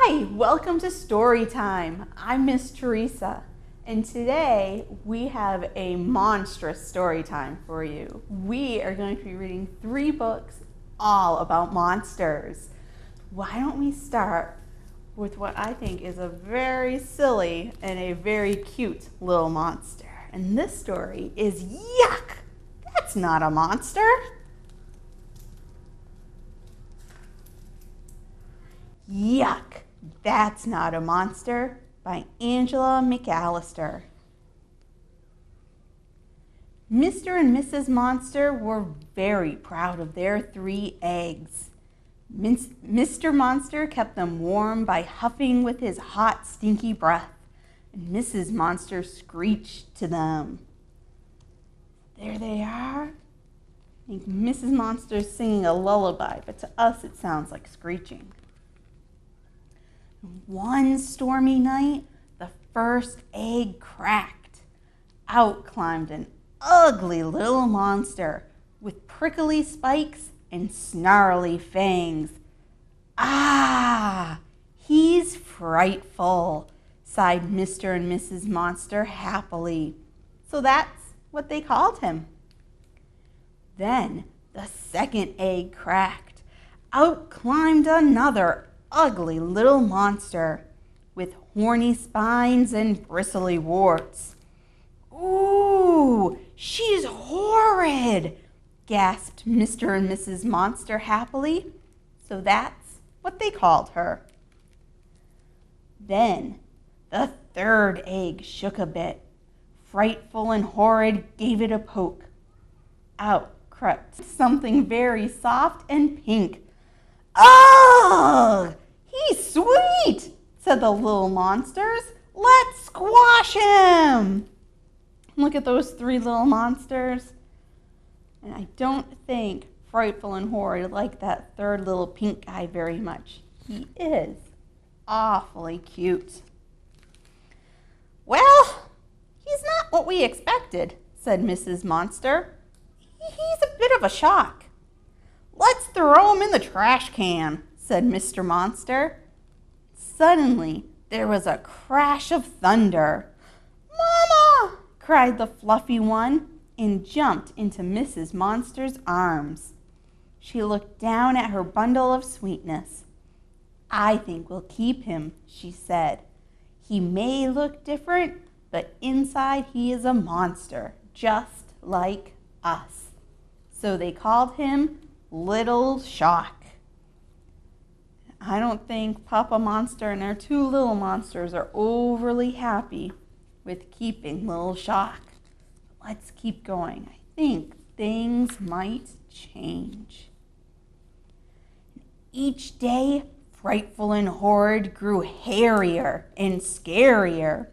Hi, welcome to Storytime. I'm Miss Teresa, and today we have a monstrous story time for you. We are going to be reading 3 books all about monsters. Why don't we start with what I think is a very silly and a very cute little monster. And this story is Yuck! That's not a monster. Yuck! That's Not a Monster by Angela McAllister. Mr. and Mrs. Monster were very proud of their 3 eggs. Mr. Monster kept them warm by huffing with his hot, stinky breath, and Mrs. Monster screeched to them. There they are. I think Mrs. Monster's singing a lullaby, but to us it sounds like screeching. One stormy night, the first egg cracked. Out climbed an ugly little monster with prickly spikes and snarly fangs. Ah, he's frightful, sighed Mr. and Mrs. Monster happily. So that's what they called him. Then the second egg cracked. Out climbed another ugly little monster with horny spines and bristly warts. Ooh, she's horrid, gasped Mr. and Mrs. Monster happily. So that's what they called her. Then the third egg shook a bit. Frightful and Horrid gave it a poke. Out crept something very soft and pink. Ugh! He's sweet, said the little monsters. Let's squash him. Look at those 3 little monsters. And I don't think Frightful and Horrid like that third little pink guy very much. He is awfully cute. Well, he's not what we expected, said Mrs. Monster. He's a bit of a shock. Let's throw him in the trash can, said Mr. Monster. Suddenly, there was a crash of thunder. Mama! Cried the fluffy one and jumped into Mrs. Monster's arms. She looked down at her bundle of sweetness. I think we'll keep him, she said. He may look different, but inside he is a monster, just like us. So they called him Little Shock. I don't think Papa Monster and our 2 little monsters are overly happy with keeping Little Shock. Let's keep going. I think things might change. Each day, Frightful and Horrid grew hairier and scarier.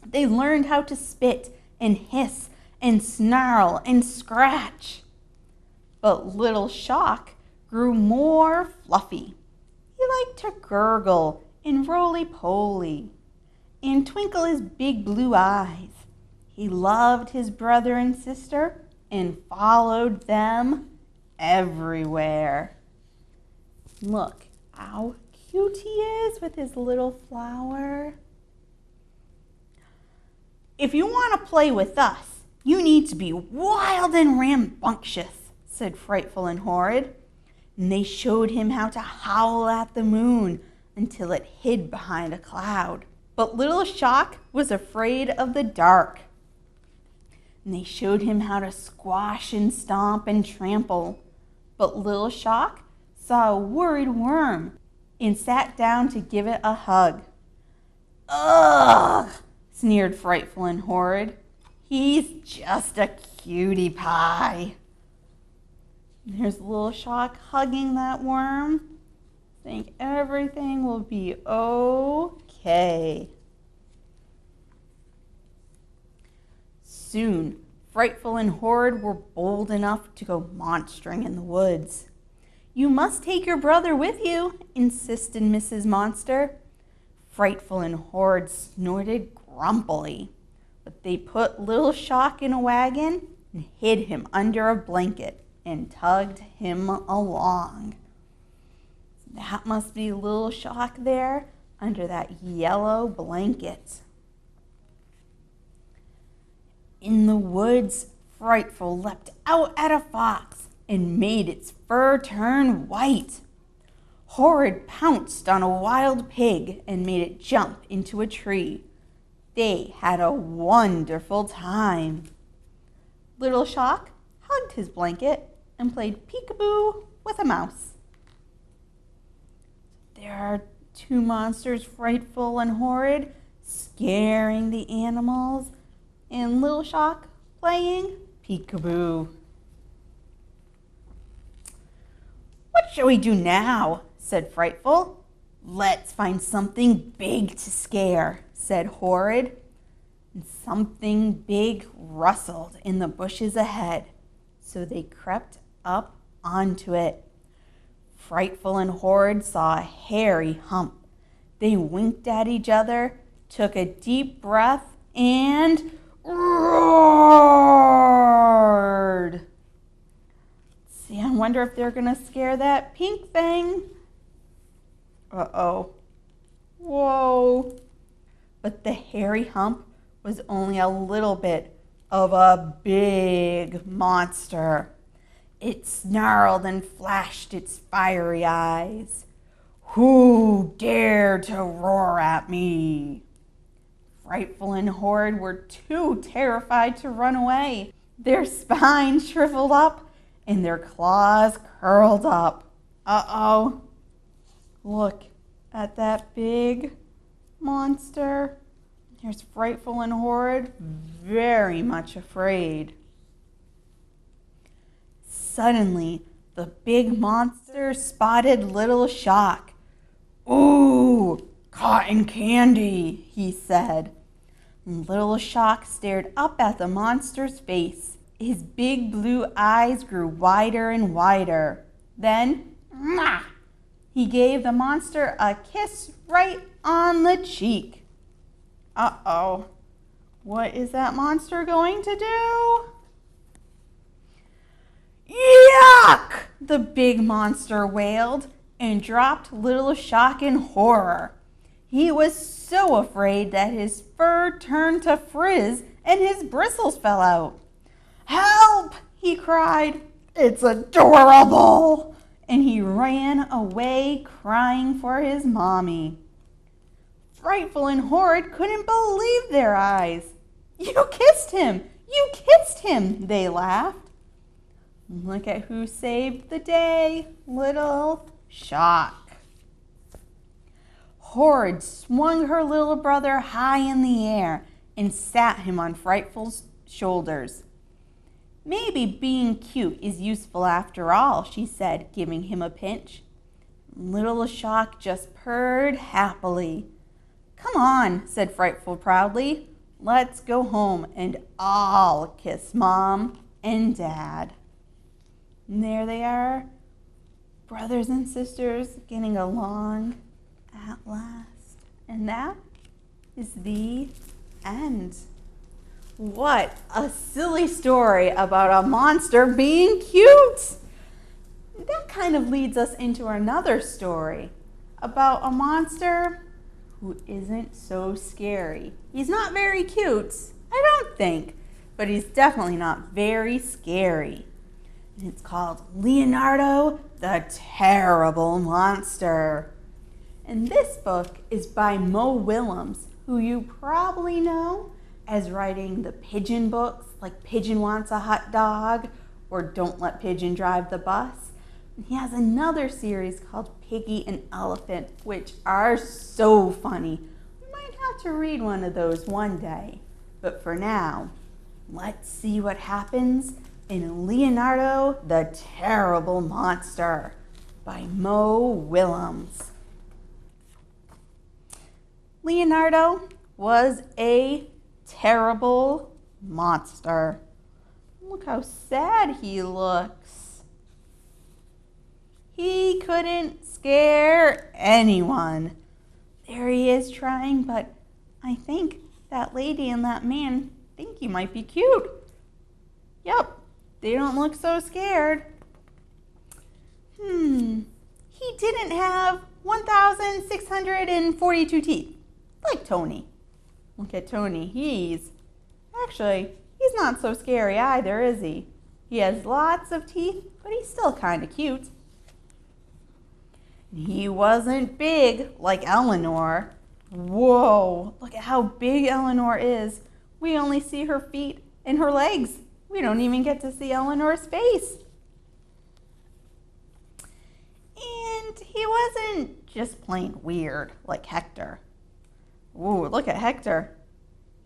They learned how to spit and hiss and snarl and scratch. But Little Shock grew more fluffy. He liked to gurgle and roly-poly and twinkle his big blue eyes. He loved his brother and sister and followed them everywhere. Look how cute he is with his little flower. If you want to play with us, you need to be wild and rambunctious, said Frightful and Horrid. And they showed him how to howl at the moon until it hid behind a cloud. But Little Shock was afraid of the dark. And they showed him how to squash and stomp and trample. But Little Shock saw a worried worm and sat down to give it a hug. Ugh, sneered Frightful and Horrid. He's just a cutie pie. There's Little Shock hugging that worm. I think everything will be okay. Soon, Frightful and Horrid were bold enough to go monstering in the woods. You must take your brother with you, insisted Mrs. Monster. Frightful and Horrid snorted grumpily, but they put Little Shock in a wagon and hid him under a blanket and tugged him along. That must be Little Shock there under that yellow blanket. In the woods, Frightful leapt out at a fox and made its fur turn white. Horrid pounced on a wild pig and made it jump into a tree. They had a wonderful time. Little Shock hugged his blanket and played peekaboo with a mouse. There are two monsters, Frightful and Horrid, scaring the animals, and Little Shock playing peekaboo. "What shall we do now?" said Frightful. "Let's find something big to scare," said Horrid. And something big rustled in the bushes ahead, so they crept up onto it. Frightful and Horrid saw a hairy hump. They winked at each other, took a deep breath, and roared. See, I wonder if they're going to scare that pink thing. Uh-oh. Whoa. But the hairy hump was only a little bit of a big monster. It snarled and flashed its fiery eyes. "Who dared to roar at me?" Frightful and Horrid were too terrified to run away. Their spines shriveled up and their claws curled up. Uh-oh. Look at that big monster. There's Frightful and Horrid, very much afraid. Suddenly, the big monster spotted Little Shock. "Ooh, cotton candy," he said. Little Shock stared up at the monster's face. His big blue eyes grew wider and wider. Then, mwah, he gave the monster a kiss right on the cheek. Uh-oh, what is that monster going to do? "Yuck!" the big monster wailed and dropped Little Shock in horror. He was so afraid that his fur turned to frizz and his bristles fell out. "Help!" he cried. "It's adorable!" And he ran away crying for his mommy. Frightful and Horrid couldn't believe their eyes. "You kissed him! You kissed him!" they laughed. Look at who saved the day, Little Shock. Horrid swung her little brother high in the air and sat him on Frightful's shoulders. "Maybe being cute is useful after all," she said, giving him a pinch. Little Shock just purred happily. "Come on," said Frightful proudly. "Let's go home and I'll kiss Mom and Dad." And there they are, brothers and sisters getting along at last. And that is the end. What a silly story about a monster being cute. That kind of leads us into another story about a monster who isn't so scary. He's not very cute, I don't think, but he's definitely not very scary. And it's called Leonardo the Terrible Monster. And this book is by Mo Willems, who you probably know as writing the Pigeon books, like Pigeon Wants a Hot Dog or Don't Let Pigeon Drive the Bus. And he has another series called Piggy and Elephant, which are so funny. We might have to read one of those one day. But for now, let's see what happens in Leonardo the Terrible Monster by Mo Willems. Leonardo was a terrible monster. Look how sad he looks. He couldn't scare anyone. There he is trying, but I think that lady and that man think he might be cute. Yep, they don't look so scared. he didn't have 1,642 teeth, like Tony. Look at Tony. He's not so scary either, is he? He has lots of teeth, but he's still kind of cute. He wasn't big like Eleanor. Whoa, look at how big Eleanor is. We only see her feet and her legs. We don't even get to see Eleanor's face. And he wasn't just plain weird like Hector. Ooh, look at Hector.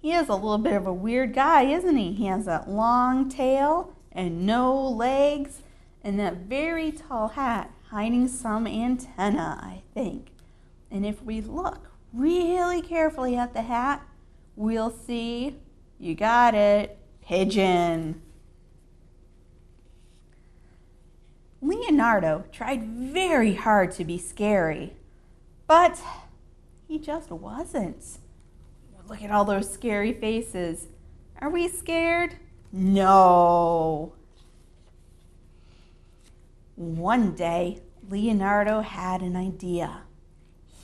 He is a little bit of a weird guy, isn't he? He has that long tail and no legs and that very tall hat hiding some antenna, I think. And if we look really carefully at the hat, we'll see, you got it, pigeon. Leonardo tried very hard to be scary, but he just wasn't. Look at all those scary faces. Are we scared? No. One day, Leonardo had an idea.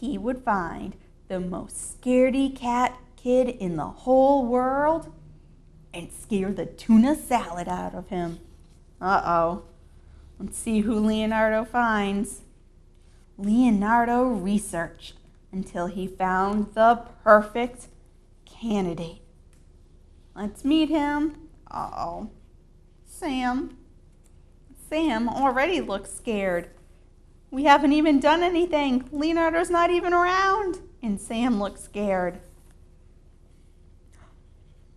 He would find the most scaredy cat kid in the whole world and scare the tuna salad out of him. Uh-oh. Let's see who Leonardo finds. Leonardo researched until he found the perfect candidate. Let's meet him. Uh-oh. Sam. Sam already looks scared. We haven't even done anything. Leonardo's not even around. And Sam looks scared.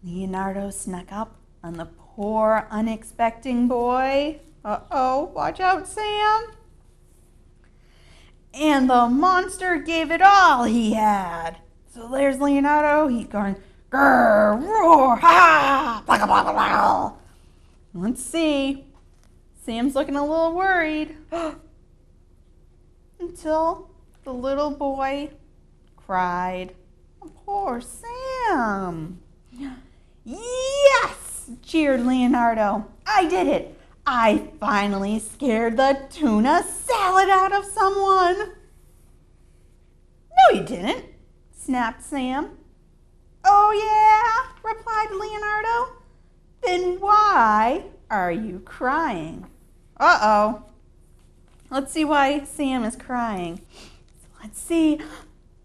Leonardo snuck up on the poor, unexpecting boy. Uh-oh, watch out, Sam. And the monster gave it all he had. So there's Leonardo. He's going, grrr, roar, ha, blah, blah, blah, blah. Let's see. Sam's looking a little worried. Until the little boy cried. Oh, poor Sam. Yes, cheered Leonardo. I did it. I finally scared the tuna salad out of someone. No, you didn't, snapped Sam. Oh, yeah, replied Leonardo. Then why are you crying? Uh-oh. Let's see why Sam is crying. Let's see.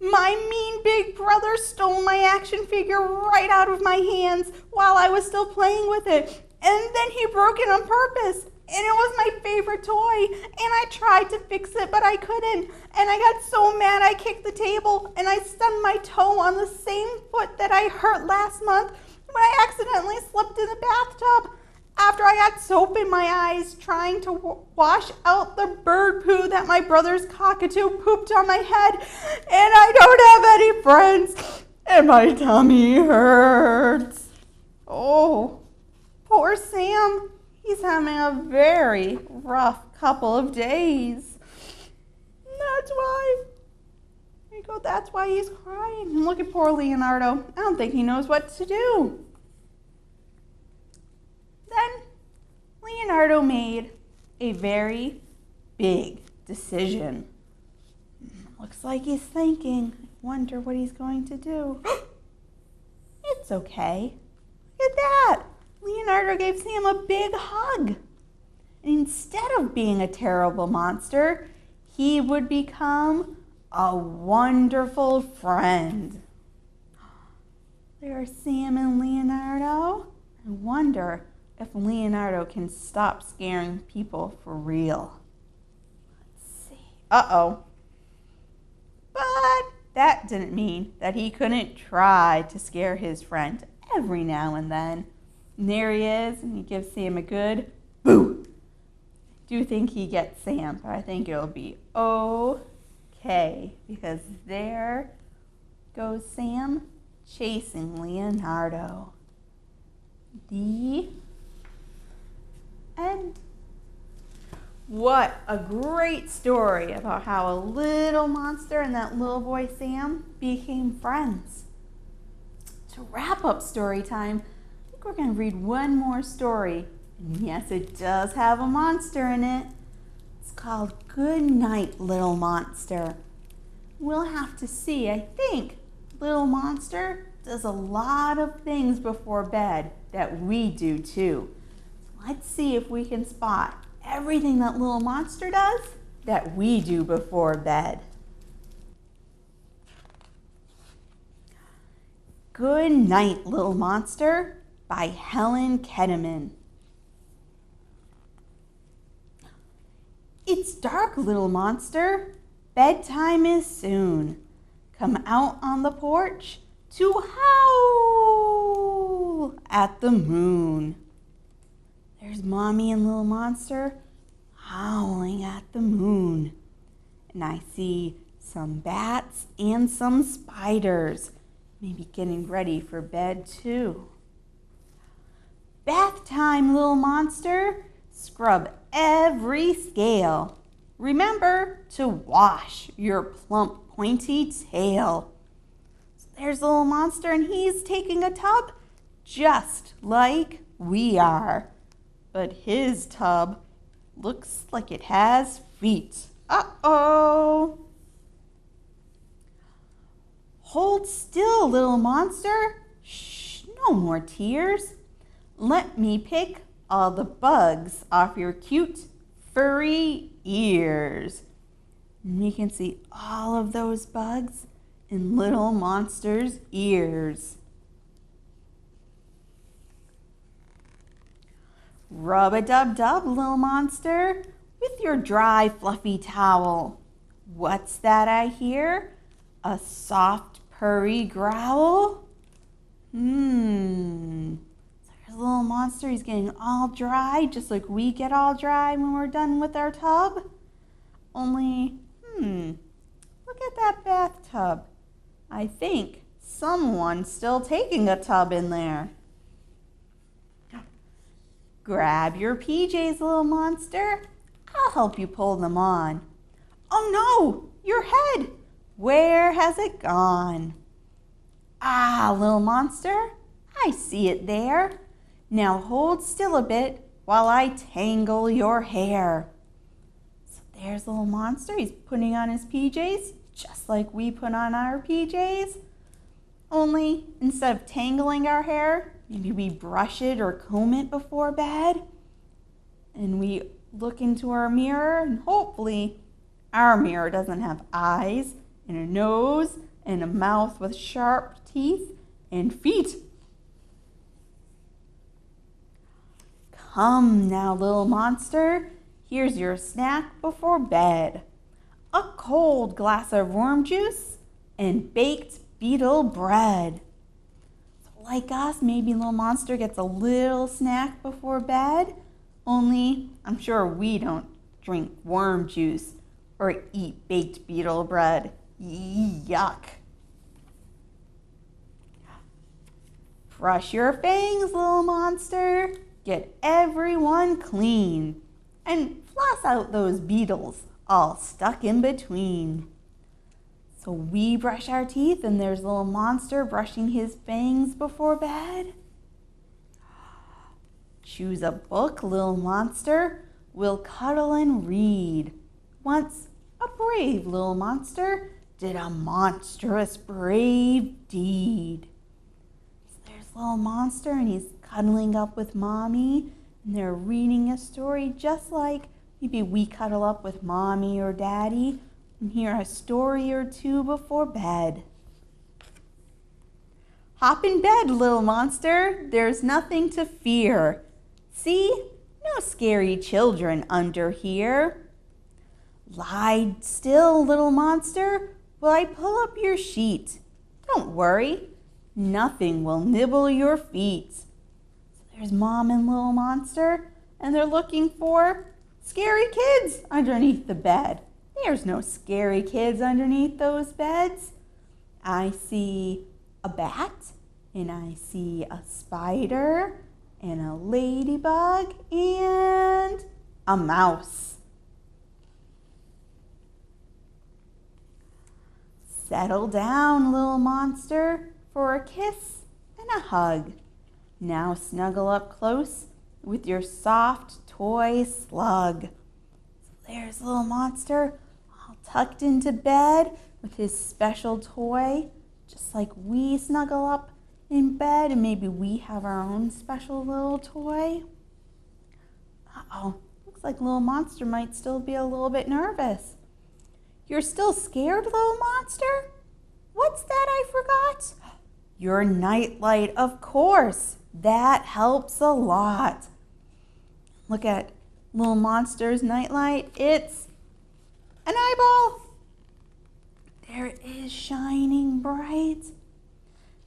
My mean big brother stole my action figure right out of my hands while I was still playing with it. And then he broke it on purpose. And it was my favorite toy. And I tried to fix it, but I couldn't. And I got so mad I kicked the table. And I stubbed my toe on the same foot that I hurt last month when I accidentally slipped in the bathtub. After I had soap in my eyes trying to wash out the bird poo that my brother's cockatoo pooped on my head. And I don't have any friends. And my tummy hurts. Oh, poor Sam. He's having a very rough couple of days. That's why he's crying. And look at poor Leonardo. I don't think he knows what to do. Then Leonardo made a very big decision. Looks like he's thinking. I wonder what he's going to do. It's okay. Look at that. Leonardo gave Sam a big hug. And instead of being a terrible monster, he would become a wonderful friend. There's Sam and Leonardo. I wonder if Leonardo can stop scaring people for real. Let's see. Uh-oh. But that didn't mean that he couldn't try to scare his friend every now and then. And there he is, and he gives Sam a good boo. I do think he gets Sam, but I think it'll be okay, because there goes Sam chasing Leonardo. The end. What a great story about how a little monster and that little boy Sam became friends. To wrap up story time, I think we're going to read one more story. And yes, it does have a monster in it. It's called Goodnight, little monster. We'll have to see. I think little monster does a lot of things before bed that we do too. Let's see if we can spot everything that little monster does that we do before bed. Good Night, Little Monster by Helen Ketterman. It's dark, little monster. Bedtime is soon. Come out on the porch to howl at the moon. There's Mommy and little monster howling at the moon. And I see some bats and some spiders, maybe getting ready for bed too. Bath time, little monster. Scrub every scale. Remember to wash your plump, pointy tail. So there's the little monster, and he's taking a tub just like we are. But his tub looks like it has feet. Uh-oh. Hold still, little monster. Shh, no more tears. Let me pick all the bugs off your cute, furry ears. And we can see all of those bugs in little monster's ears. Rub-a-dub-dub, little monster, with your dry, fluffy towel. What's that I hear? A soft, purry growl? So little monster, he's getting all dry, just like we get all dry when we're done with our tub. Only, look at that bathtub. I think someone's still taking a tub in there. Grab your PJs, little monster. I'll help you pull them on. Oh no, your head. Where has it gone? Ah, little monster, I see it there. Now hold still a bit while I tangle your hair. So there's little monster. He's putting on his PJs just like we put on our PJs. Only instead of tangling our hair, maybe we brush it or comb it before bed. And we look into our mirror, and hopefully our mirror doesn't have eyes and a nose and a mouth with sharp teeth and feet. Come now, little monster. Here's your snack before bed. A cold glass of worm juice and baked beetle bread. So like us, maybe little monster gets a little snack before bed. Only I'm sure we don't drink worm juice or eat baked beetle bread. Yuck. Brush your fangs, little monster. Get everyone clean. And floss out those beetles all stuck in between. So we brush our teeth, and there's little monster brushing his fangs before bed. Choose a book, little monster. We'll cuddle and read. Once a brave little monster did a monstrous brave deed. So there's little monster, and he's cuddling up with Mommy, and they're reading a story just like maybe we cuddle up with Mommy or Daddy and hear a story or two before bed. Hop in bed, little monster. There's nothing to fear. See, no scary children under here. Lie still, little monster, while I pull up your sheet. Don't worry, nothing will nibble your feet. There's Mom and little monster, and they're looking for scary kids underneath the bed. There's no scary kids underneath those beds. I see a bat, and I see a spider, and a ladybug, and a mouse. Settle down, little monster, for a kiss and a hug. Now snuggle up close with your soft toy slug. So there's little monster all tucked into bed with his special toy, just like we snuggle up in bed and maybe we have our own special little toy. Uh-oh, looks like little monster might still be a little bit nervous. You're still scared, little monster? What's that I forgot? Your nightlight, of course. That helps a lot. Look at little monster's nightlight. It's an eyeball. There it is, shining bright.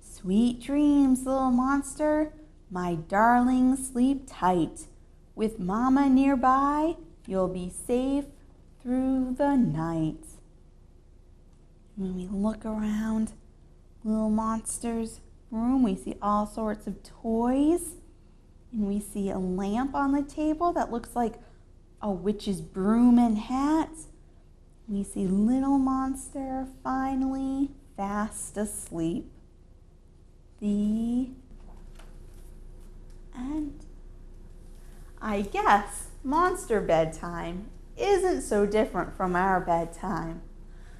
Sweet dreams, little monster. My darling, sleep tight. With Mama nearby, you'll be safe through the night. When we look around little monster's room, we see all sorts of toys. And we see a lamp on the table that looks like a witch's broom and hat. We see little monster finally fast asleep. The end. I guess monster bedtime isn't so different from our bedtime.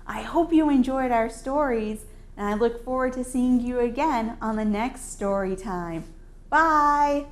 I hope you enjoyed our stories, and I look forward to seeing you again on the next story time. Bye!